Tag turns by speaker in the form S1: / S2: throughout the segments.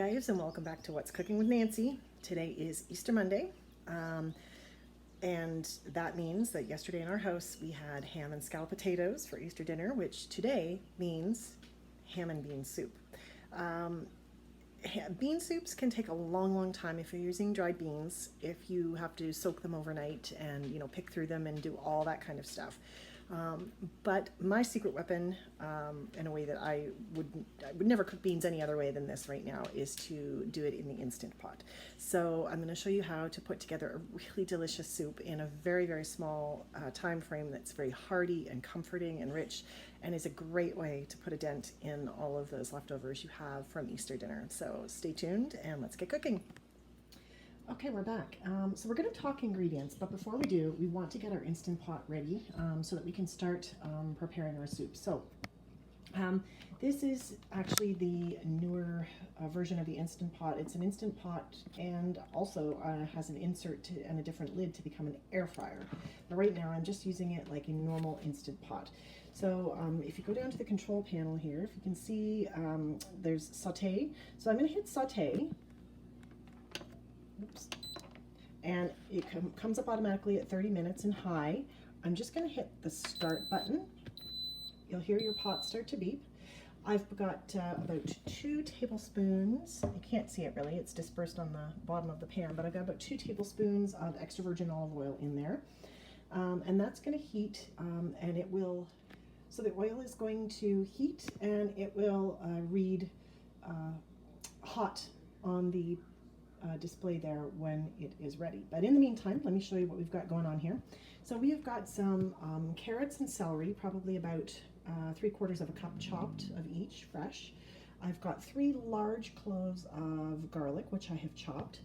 S1: guys, and welcome back to What's Cooking with Nancy. Today is Easter Monday, and that means that yesterday in our house we had ham and scalloped potatoes for Easter dinner, which today means ham and bean soup. Bean soups can take a long time if you're using dried beans, if you have to soak them overnight and pick through them and do all that kind of stuff. But my secret weapon, in a way that I would never cook beans any other way than this right now, is to do it in the Instant Pot. So I'm going to show you how to put together a really delicious soup in a very small time frame that's very hearty and comforting and rich, and is a great way to put a dent in all of those leftovers you have from Easter dinner. So stay tuned and let's get cooking. Okay, we're back. So we're going to talk ingredients, but before we do, we want to get our Instant Pot ready so that we can start preparing our soup. So this is actually the newer version of the Instant Pot. It's an Instant Pot and also has an insert and a different lid to become an air fryer. But right now I'm just using it like a normal Instant Pot. So if you go down to the control panel here, if you can see there's saute. So I'm going to hit saute. Oops. And it comes up automatically at 30 minutes and high. I'm just going to hit the start button. You'll hear your pot start to beep. I've got about 2 tablespoons. You can't see it really, it's dispersed on the bottom of the pan, but I've got about 2 tablespoons of extra virgin olive oil in there. And that's going to heat, and it will, so the oil is going to heat and it will read hot on the display there when it is ready. But in the meantime, let me show you what we've got going on here. So we have got some carrots and celery, probably about 3/4 of a cup chopped of each, fresh. I've got 3 large cloves of garlic, which I have chopped,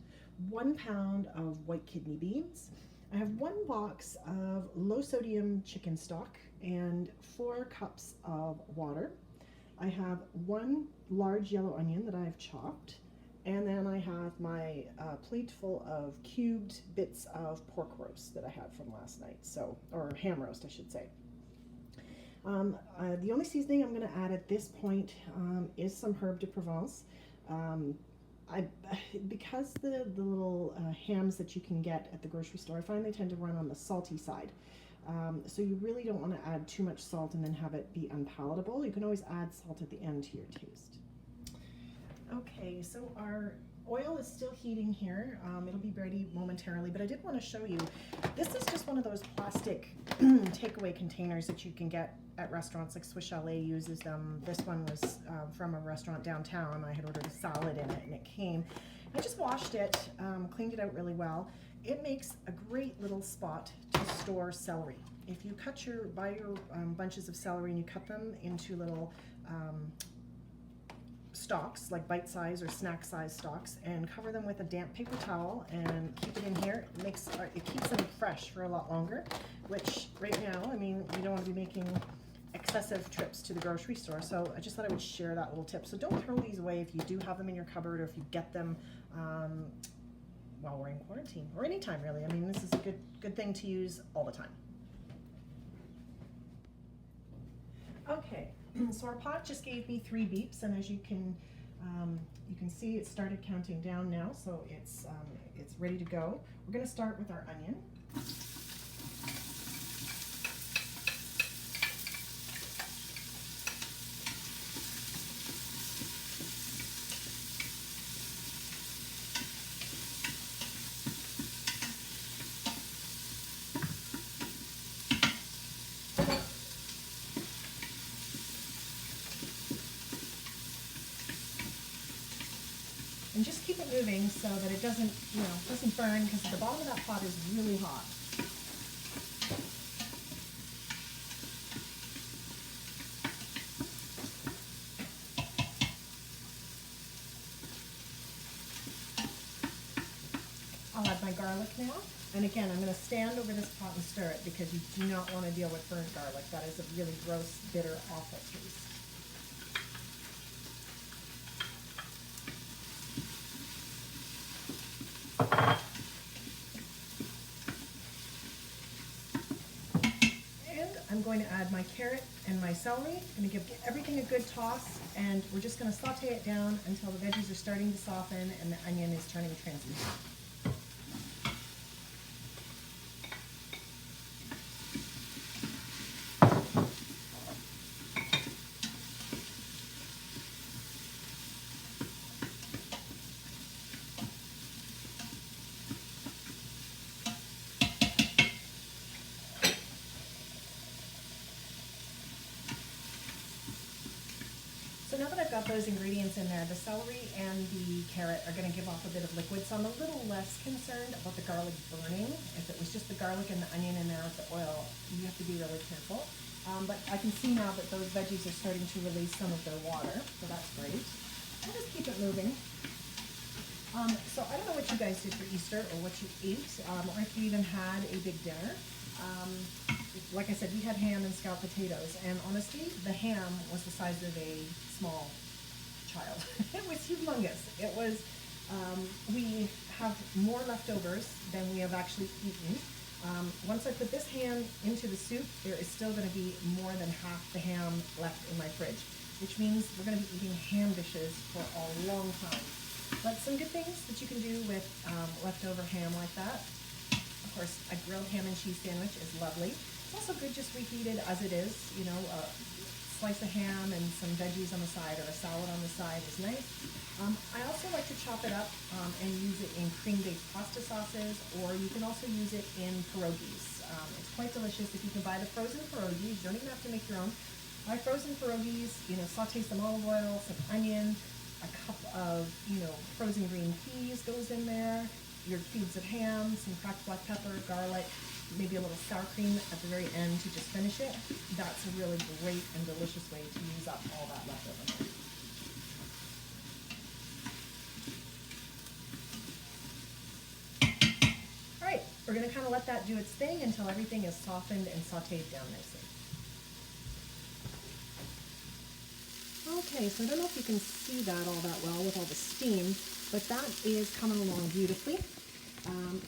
S1: 1 pound of white kidney beans. I have 1 box of low sodium chicken stock and 4 cups of water. I have 1 large yellow onion that I've chopped. And then I have my plate full of cubed bits of pork roast that I had from last night, or ham roast, I should say. The only seasoning I'm going to add at this point is some herb de Provence. Because the little hams that you can get at the grocery store, I find they tend to run on the salty side. So you really don't want to add too much salt and then have it be unpalatable. You can always add salt at the end to your taste. Okay, so our oil is still heating here. It'll be ready momentarily, but I did want to show you, this is just one of those plastic takeaway containers that you can get at restaurants, like Swiss Chalet uses them. This one was from a restaurant downtown. I had ordered a salad in it and it came. I just washed it, cleaned it out really well. It makes a great little spot to store celery. If you buy your bunches of celery and you cut them into little stalks, like bite size or snack size stalks, and cover them with a damp paper towel and keep it in here. It keeps them fresh for a lot longer, which right now, I mean, you don't want to be making excessive trips to the grocery store, so I just thought I would share that little tip. So don't throw these away if you do have them in your cupboard, or if you get them while we're in quarantine, or anytime really. I mean, this is a good thing to use all the time. Okay. So our pot just gave me 3 beeps, and as you can see, it started counting down now, so it's ready to go. We're going to start with our onion. And just keep it moving so that it doesn't burn, because the bottom of that pot is really hot. I'll add my garlic now. And again, I'm going to stand over this pot and stir it, because you do not want to deal with burnt garlic. That is a really gross, bitter, awful taste. And I'm going to add my carrot and my celery. I'm going to give everything a good toss, and we're just going to saute it down until the veggies are starting to soften and the onion is turning translucent. So now that I've got those ingredients in there, the celery and the carrot are going to give off a bit of liquid, so I'm a little less concerned about the garlic burning. If it was just the garlic and the onion in there with the oil, you have to be really careful. But I can see now that those veggies are starting to release some of their water, so that's great. I'll just keep it moving. So I don't know what you guys did for Easter or what you ate, or if you even had a big dinner. Like I said, we had ham and scalloped potatoes, and honestly, the ham was the size of a small child. It was humongous. It was, we have more leftovers than we have actually eaten. Once I put this ham into the soup, there is still going to be more than half the ham left in my fridge, which means we're going to be eating ham dishes for a long time. But some good things that you can do with leftover ham like that. Of course, a grilled ham and cheese sandwich is lovely. It's also good just reheated as it is. You know, a slice of ham and some veggies on the side or a salad on the side is nice. I also like to chop it up and use it in cream-based pasta sauces, or you can also use it in pierogies. It's quite delicious. If you can buy the frozen pierogies, you don't even have to make your own. Buy frozen pierogies, you know, saute some olive oil, some onion, a cup of, you know, frozen green peas goes in there, your cubes of ham, some cracked black pepper, garlic, maybe a little sour cream at the very end to just finish it. That's a really great and delicious way to use up all that leftover ham. All right, we're going to kind of let that do its thing until everything is softened and sauteed down nicely. Okay, so I don't know if you can see that all that well with all the steam, but that is coming along beautifully.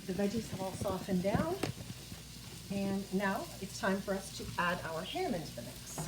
S1: The veggies have all softened down, and now it's time for us to add our ham into the mix.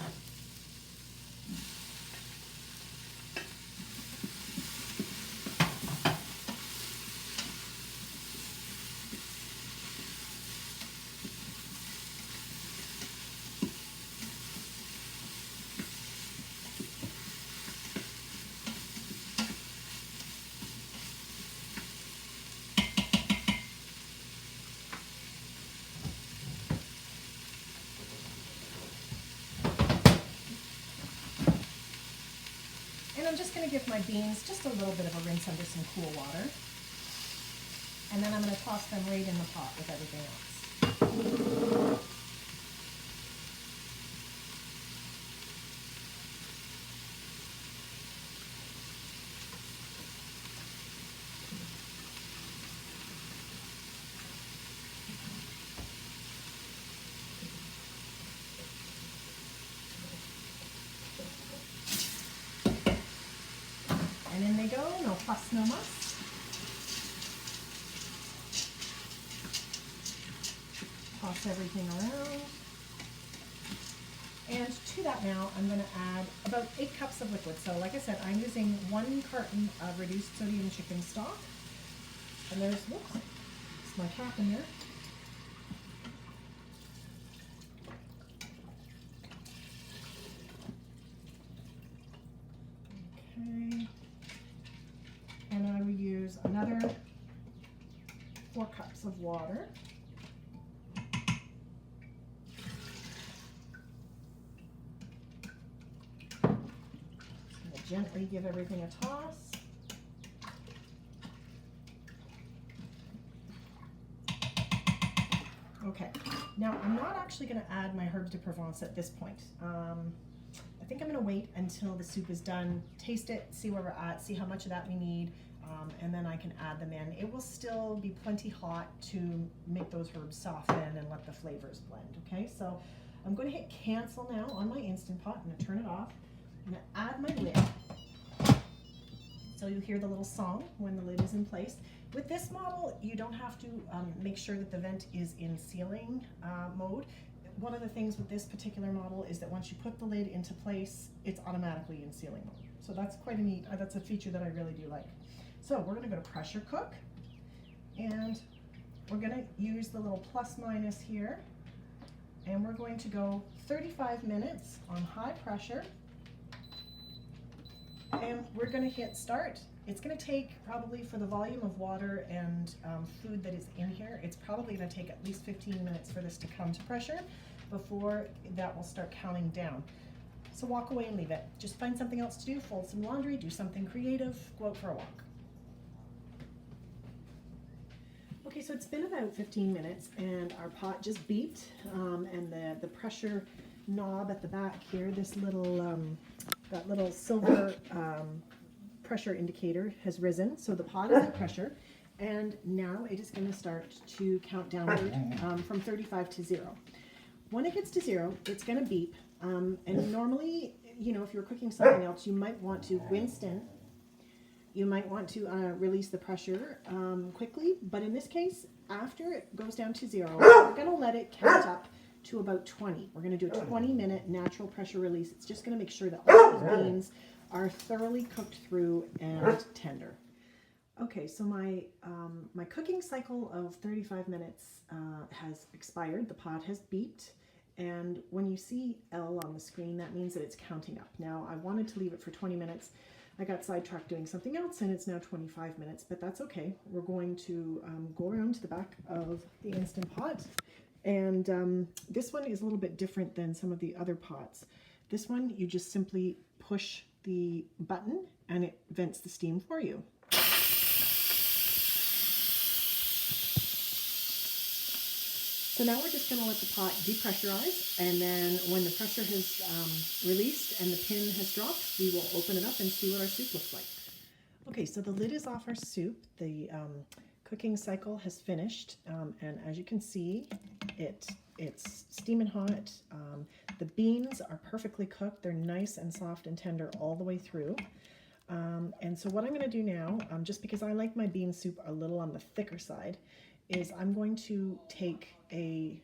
S1: And I'm just going to give my beans just a little bit of a rinse under some cool water. And then I'm going to toss them right in the pot with everything else. And in they go, no fuss, no muss. Toss everything around. And to that now, I'm going to add about 8 cups of liquid. So like I said, I'm using 1 carton of reduced sodium chicken stock. And there's, whoops, it's my cap in there. Okay. And I will use another 4 cups of water. Gently give everything a toss. Okay, now I'm not actually going to add my herbes de Provence at this point. I think I'm going to wait until the soup is done, taste it, see where we're at, see how much of that we need, and then I can add them in. It will still be plenty hot to make those herbs soften and let the flavors blend, okay? So I'm going to hit cancel now on my Instant Pot. I'm going to turn it off. I'm going to add my lid. So you'll hear the little song when the lid is in place. With this model, you don't have to make sure that the vent is in sealing mode. one of the things with this particular model is that once you put the lid into place, it's automatically in sealing mode. So that's quite a neat, that's a feature that I really do like. So we're gonna go to pressure cook, and we're gonna use the little plus minus here, and we're going to go 35 minutes on high pressure, and we're gonna hit start. It's gonna take probably, for the volume of water and food that is in here, it's probably gonna take at least 15 minutes for this to come to pressure before that will start counting down. So walk away and leave it. Just find something else to do, fold some laundry, do something creative, go out for a walk. Okay, so it's been about 15 minutes and our pot just beeped, and the pressure knob at the back here, this little, that little silver pressure indicator has risen, so the pot is at pressure, and now it is going to start to count downward from 35 to 0. When it gets to 0, it's going to beep, and normally, you know, if you're cooking something else, you might want to, Winston, you might want to release the pressure quickly, but in this case, after it goes down to 0, we're going to let it count up to about 20. We're going to do a 20-minute natural pressure release. It's just going to make sure that all those beans are thoroughly cooked through and tender. Okay, so my my cooking cycle of 35 minutes has expired. The pot has beeped, and when you see L on the screen, that means that it's counting up. Now, I wanted to leave it for 20 minutes. I got sidetracked doing something else, and it's now 25 minutes, but that's okay. We're going to go around to the back of the Instant Pot, and this one is a little bit different than some of the other pots. This one, you just simply push the button and it vents the steam for you. So now we're just going to let the pot depressurize, and then when the pressure has released and the pin has dropped, we will open it up and see what our soup looks like. Okay, so the lid is off our soup. The cooking cycle has finished, and as you can see, it's steaming hot. The beans are perfectly cooked. They're nice and soft and tender all the way through. And so what I'm going to do now, just because I like my bean soup a little on the thicker side, is I'm going to take a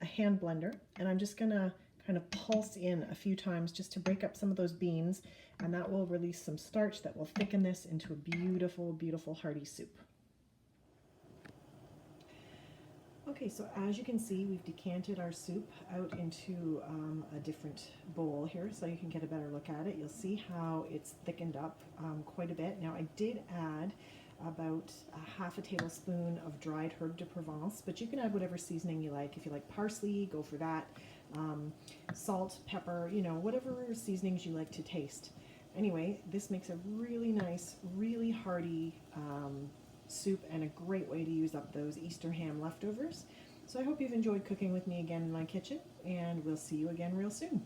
S1: hand blender, and I'm just going to kind of pulse in a few times just to break up some of those beans, and that will release some starch that will thicken this into a beautiful, beautiful hearty soup. Okay, so as you can see, we've decanted our soup out into a different bowl here so you can get a better look at it. You'll see how it's thickened up quite a bit. Now, I did add about half a tablespoon of dried herb de Provence, but you can add whatever seasoning you like. If you like parsley, go for that. Salt, pepper, you know, whatever seasonings you like to taste. Anyway, this makes a really nice, really hearty soup, and a great way to use up those Easter ham leftovers. So I hope you've enjoyed cooking with me again in my kitchen, and we'll see you again real soon.